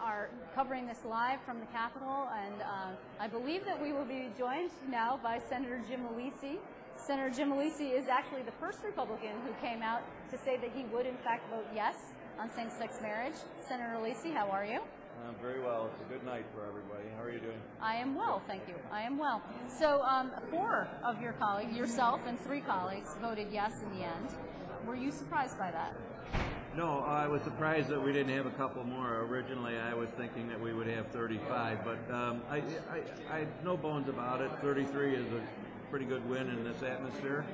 are covering this live from the Capitol, and I believe that we will be joined now by Senator Jim Alesi. Senator Jim Alesi is actually the first Republican who came out to say that he would in fact vote yes on same-sex marriage. Senator Alesi, how are you? Very well. It's a good night for everybody. How are you doing? I am well, thank you. I am well. So 4 of your colleagues, yourself and 3 colleagues, voted yes in the end. Were you surprised by that? No, I was surprised that we didn't have a couple more. Originally, I was thinking that we would have 35, but I no bones about it. 33 is a pretty good win in this atmosphere.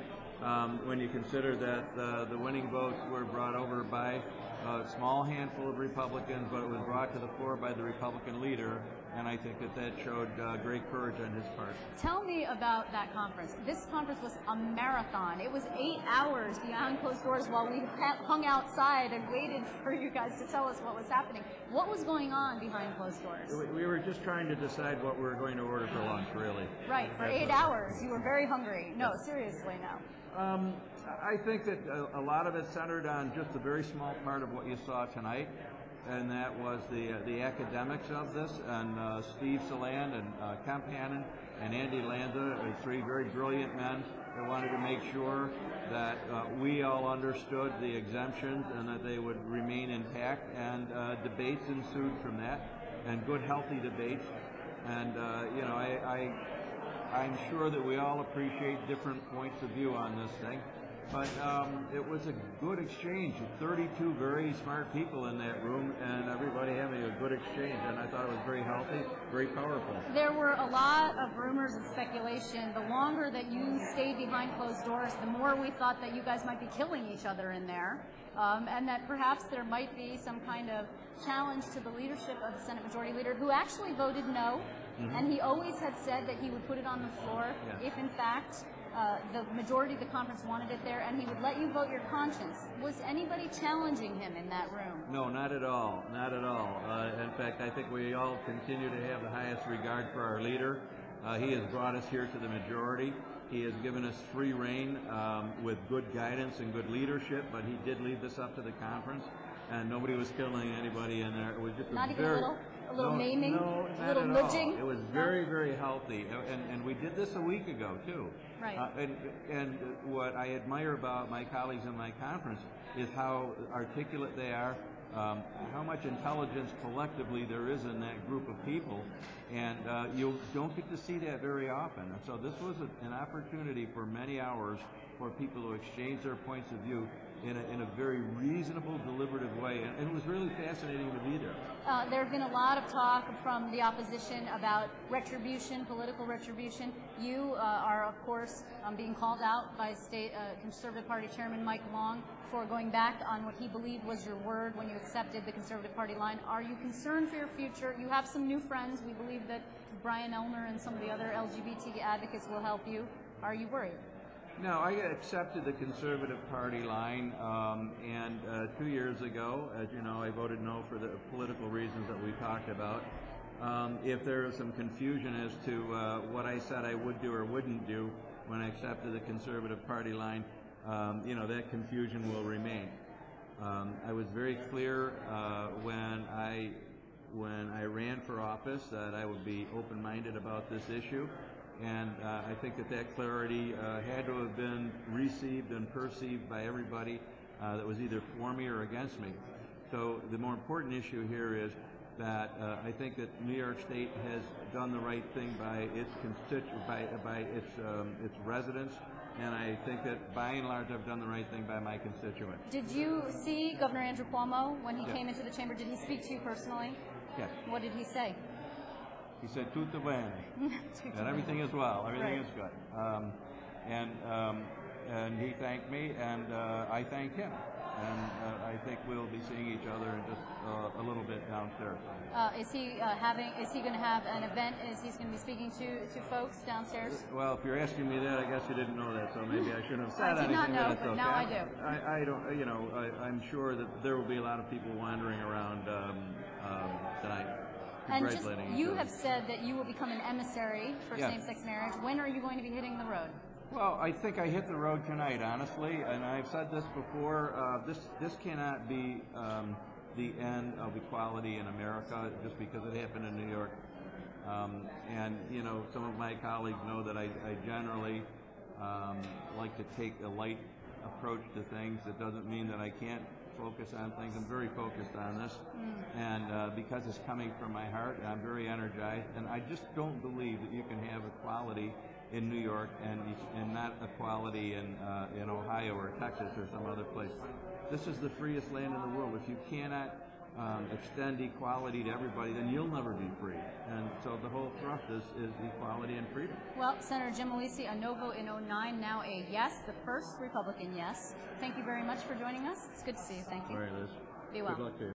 When you consider that the winning votes were brought over by a small handful of Republicans, but it was brought to the floor by the Republican leader, and I think that showed great courage on his part. Tell me about that conference. This conference was a marathon. It was 8 hours behind closed doors while we hung outside and waited for you guys to tell us what was happening. What was going on behind closed doors? We were just trying to decide what we were going to order for lunch, really. Right, for 8 hours. You were very hungry. No, seriously, no. I think that a lot of it centered on just a very small part of what you saw tonight, and that was the academics of this, and Steve Saland and Kemp Hannon and Andy Lanza, 3 very brilliant men that wanted to make sure that we all understood the exemptions and that they would remain intact, and debates ensued from that, and good, healthy debates. And, you know, I'm sure that we all appreciate different points of view on this thing, but it was a good exchange. 32 very smart people in that room, and everybody having a good exchange, and I thought it was very healthy, very powerful. There were a lot of rumors and speculation. The longer that you stayed behind closed doors, the more we thought that you guys might be killing each other in there, and that perhaps there might be some kind of challenge to the leadership of the Senate Majority Leader, who actually voted no. And he always had said that he would put it on the floor if, in fact, the majority of the conference wanted it there, and he would let you vote your conscience. Was anybody challenging him in that room? No, not at all. Not at all. In fact, I think we all continue to have the highest regard for our leader. He has brought us here to the majority. He has given us free rein with good guidance and good leadership, but he did leave this up to the conference, and nobody was killing anybody in there. It was just not even a little maiming, a little nudging. It was very, very healthy, and we did this a week ago too. Right. And what I admire about my colleagues in my conference is how articulate they are, how much intelligence collectively there is in that group of people, and you don't get to see that very often. And so this was an opportunity for many hours for people to exchange their points of view in a very reasonable, deliberative way, and it was really fascinating to be there. There have been a lot of talk from the opposition about retribution, political retribution. You are, of course, being called out by State Conservative Party Chairman Mike Long for going back on what he believed was your word when you accepted the Conservative Party line. Are you concerned for your future? You have some new friends. We believe that Brian Elmer and some of the other LGBT advocates will help you. Are you worried? No, I accepted the Conservative Party line, and 2 years ago, as you know, I voted no for the political reasons that we talked about. If there is some confusion as to what I said I would do or wouldn't do when I accepted the Conservative Party line, you know, that confusion will remain. I was very clear when I ran for office that I would be open-minded about this issue. And I think that clarity had to have been received and perceived by everybody that was either for me or against me. So the more important issue here is that I think that New York State has done the right thing by its its residents, and I think that by and large I've done the right thing by my constituents. Did you see Governor Andrew Cuomo when he came into the chamber? Did he speak to you personally? Yes. What did he say? He said, "Tutto bene," and everything is well. Everything is good. And he thanked me, and I thanked him. And I think we'll be seeing each other in just a little bit downstairs. Is he going to have an event? Is he going to be speaking to folks downstairs? Well, if you're asking me that, I guess you didn't know that, so maybe I shouldn't have said anything. I did not know, but okay. now I do. I don't. You know, I'm sure that there will be a lot of people wandering around tonight. And just, you have said that you will become an emissary for same-sex marriage. When are you going to be hitting the road? Well, I think I hit the road tonight, honestly, and I've said this before. This cannot be the end of equality in America just because it happened in New York. And you know, some of my colleagues know that I generally like to take a light approach to things. It doesn't mean that I can't focus on things. I'm very focused on this, and because it's coming from my heart, I'm very energized. And I just don't believe that you can have equality in New York and not equality in Ohio or Texas or some other place. This is the freest land in the world. If you cannot extend equality to everybody, then you'll never be free. And so the whole thrust is equality and freedom. Well, Senator Jim Alesi, a no vote in 09, now a yes, the first Republican yes. Thank you very much for joining us. It's good to see you. Thank you. All right, Liz. Be well. Good luck to you.